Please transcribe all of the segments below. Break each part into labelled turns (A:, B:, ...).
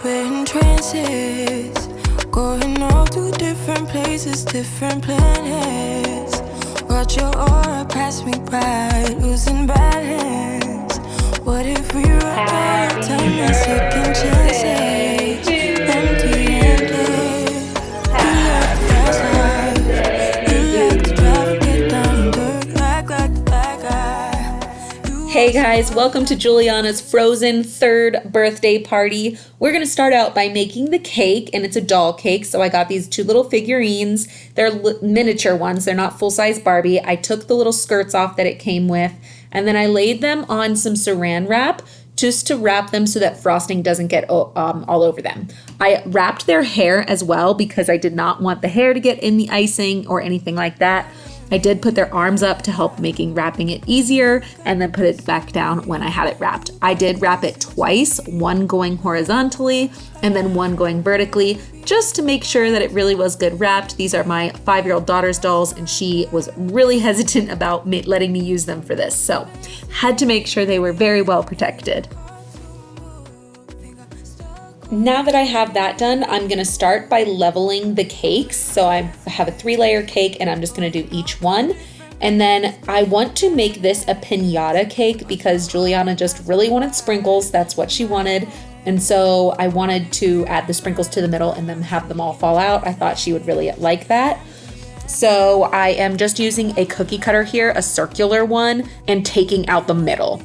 A: in trances, going off to different places, different planets. Watch your aura pass me by, losing balance. What if we were out of time and second chances? Empty-handed, you like the fast life, you like to drive and get down and dirt like the bad guy.
B: Hey guys, welcome to Juliana's Frozen 3rd birthday party. We're going to start out by making the cake, and it's a doll cake, so I got these 2 little figurines. They're miniature ones, they're not full-size Barbie. I took the little skirts off that it came with, and then I laid them on some saran wrap just to wrap them so that frosting doesn't get all over them. I wrapped their hair as well because I did not want the hair to get in the icing or anything like that. I did put their arms up to help making wrapping it easier, and then put it back down when I had it wrapped. I did wrap it twice, one going horizontally and then one going vertically, just to make sure that it really was good wrapped. These are my 5-year-old daughter's dolls, and she was really hesitant about letting me use them for this, so had to make sure they were very well protected. Now that I have that done, I'm gonna start by leveling the cakes. So I have a 3-layer cake, and I'm just gonna do each one. And then I want to make this a piñata cake because Juliana just really wanted sprinkles. That's what she wanted. And so I wanted to add the sprinkles to the middle and then have them all fall out. I thought she would really like that. So I am just using a cookie cutter here, a circular one, and taking out the middle.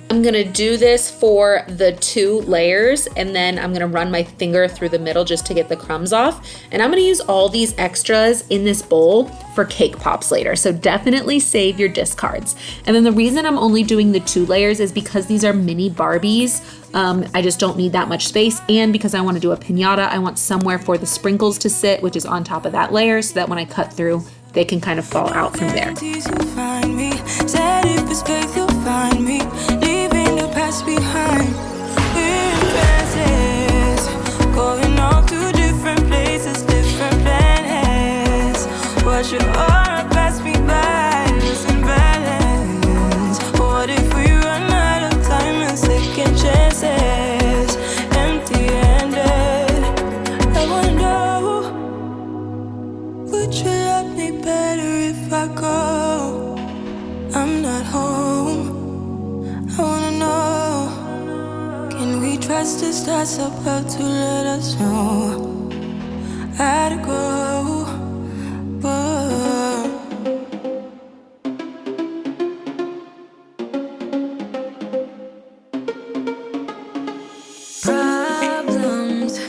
B: I'm gonna do this for the 2 layers, and then I'm gonna run my finger through the middle just to get the crumbs off. And I'm gonna use all these extras in this bowl for cake pops later, so definitely save your discards. And then the reason I'm only doing the 2 layers is because these are mini Barbies. I just don't need that much space, and because I wanna do a piñata, I want somewhere for the sprinkles to sit, which is on top of that layer, so that when I cut through, they can kind of fall out from there.
A: Behind, we're in trances, going off to different places, different planets. Watch your aura pass me by, losing balance. What if we run out of time and second chances? Empty-handed, I wanna know, would you love me better if I go? I'm not home. I wanna know, can we trust the stars about to let us know how to go? Whoa. Problems,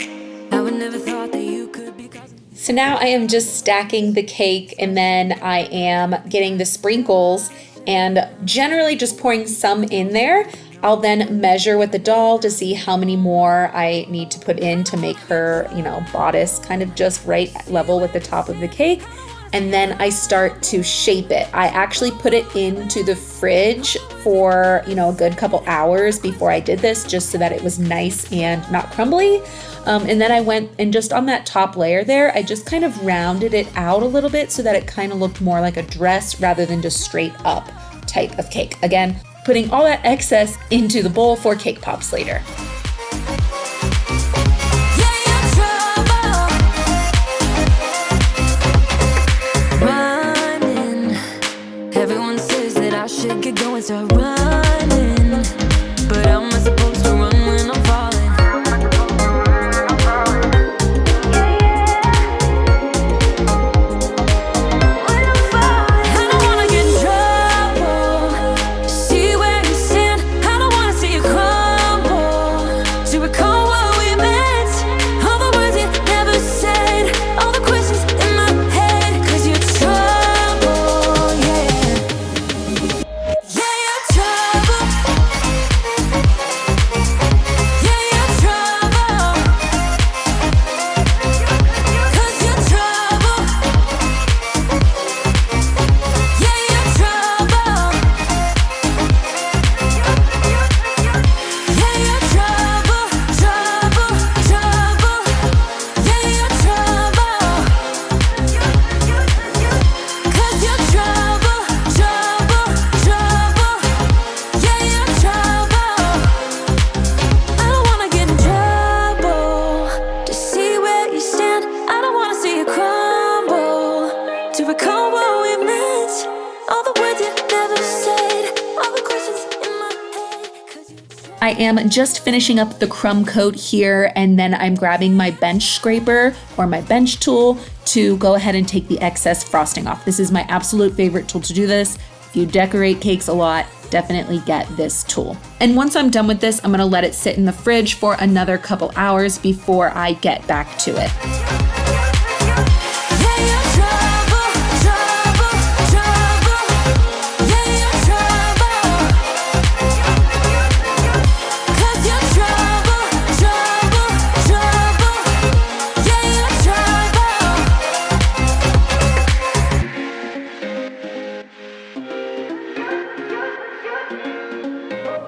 A: I would never thought that you could be.
B: So now I am just stacking the cake, and then I am getting the sprinkles and generally just pouring some in there. I'll then measure with the doll to see how many more I need to put in to make her, bodice kind of just right level with the top of the cake. And then I start to shape it. I actually put it into the fridge for, a good couple hours before I did this, just so that it was nice and not crumbly. And then I went and just on that top layer there, I just kind of rounded it out a little bit so that it kind of looked more like a dress rather than just straight up type of cake. Again, putting all that excess into the bowl for cake pops later.
A: Running. Everyone says that I should get going, start running. But how am I supposed to run when I'm falling?
C: Yeah.
B: I am just finishing up the crumb coat here, and then I'm grabbing my bench scraper or my bench tool to go ahead and take the excess frosting off. This is my absolute favorite tool to do this. If you decorate cakes a lot, definitely get this tool. And once I'm done with this, I'm gonna let it sit in the fridge for another couple hours before I get back to it.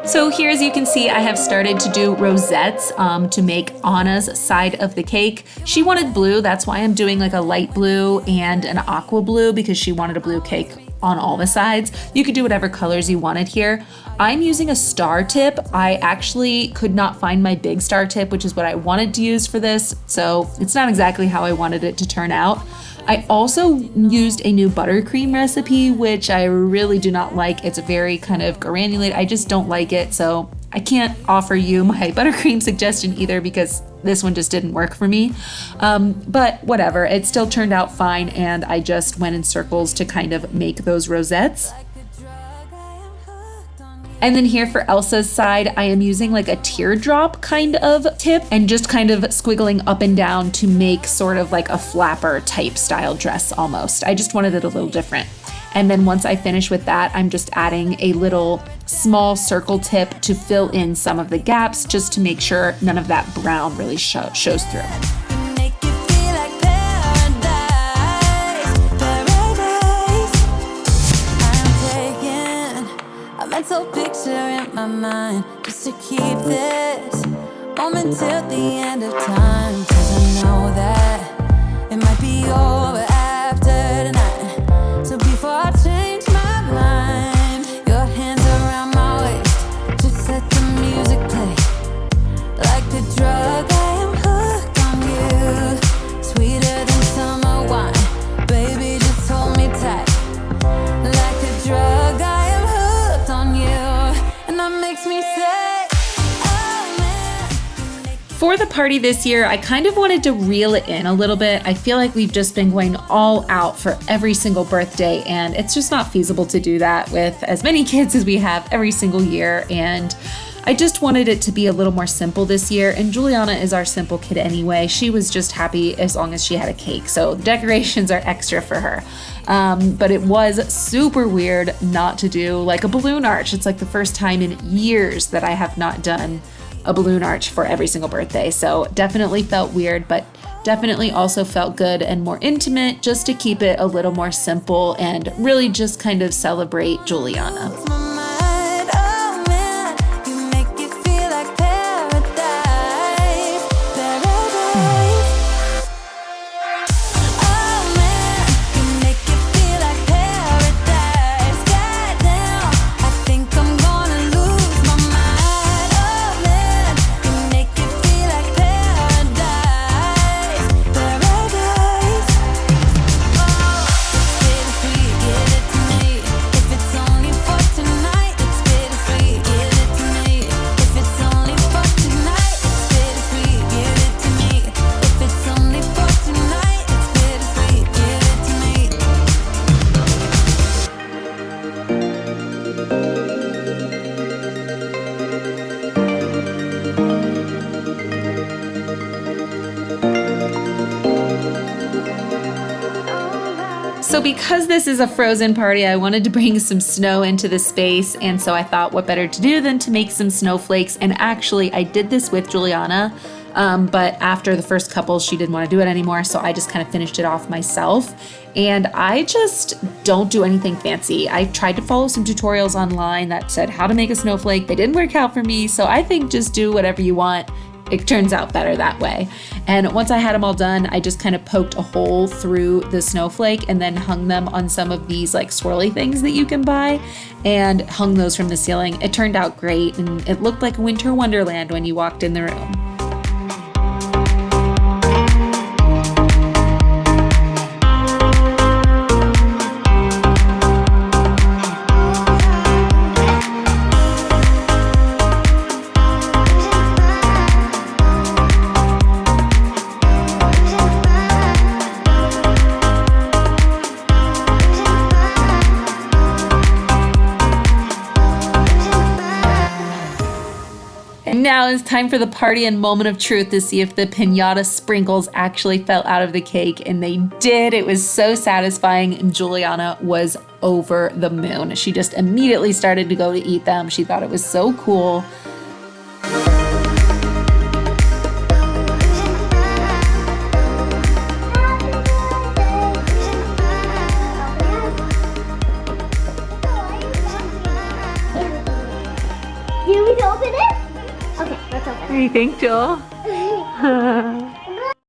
B: So here, as you can see, I have started to do rosettes to make Anna's side of the cake. She wanted blue, that's why I'm doing like a light blue and an aqua blue, because she wanted a blue cake on all the sides. You could do whatever colors you wanted here. I'm using a star tip. I actually could not find my big star tip, which is what I wanted to use for this, so it's not exactly how I wanted it to turn out. I also used a new buttercream recipe, which I really do not like. It's very kind of granulated. I just don't like it, so I can't offer you my buttercream suggestion either because this one just didn't work for me. But whatever, it still turned out fine, and I just went in circles to kind of make those rosettes. And then here for Elsa's side, I am using like a teardrop kind of tip and just kind of squiggling up and down to make sort of like a flapper type style dress almost. I just wanted it a little different. And then once I finish with that, I'm just adding a little small circle tip to fill in some of the gaps just to make sure none of that brown really shows through.
A: Mental picture in my mind just to keep this moment till the end of time, 'cause I know that it might be over after tonight. So before I change my mind, your hands around my waist, just let the music play. Like a drug, I am hooked on you, sweeter than summer wine. Baby, just hold me tight. Like a drug, I am hooked on you, and that makes me say, oh man.
B: For the party this year, I kind of wanted to reel it in a little bit. I feel like we've just been going all out for every single birthday, and it's just not feasible to do that with as many kids as we have every single year. And I just wanted it to be a little more simple this year, and Juliana is our simple kid anyway. She was just happy as long as she had a cake, so the decorations are extra for her. But it was super weird not to do like a balloon arch. It's like the first time in years that I have not done a balloon arch for every single birthday, so definitely felt weird, but definitely also felt good and more intimate just to keep it a little more simple and really just kind of celebrate Juliana. So because this is a frozen party, I wanted to bring some snow into the space, and so I thought what better to do than to make some snowflakes. And actually I did this with Juliana, but after the first couple she didn't want to do it anymore, so I just kind of finished it off myself. And I just don't do anything fancy. I tried to follow some tutorials online that said how to make a snowflake. They didn't work out for me, so I think just do whatever you want. It turns out better that way. And once I had them all done, I just kind of poked a hole through the snowflake and then hung them on some of these like swirly things that you can buy and hung those from the ceiling. It turned out great, and it looked like a winter wonderland when you walked in the room. And now it's time for the party and moment of truth to see if the piñata sprinkles actually fell out of the cake, and they did. It was so satisfying, and Juliana was over the moon. She just immediately started to go to eat them. She thought it was so cool.
C: Do you want me to open it? Okay, let's open it.
B: What do you think, Joel?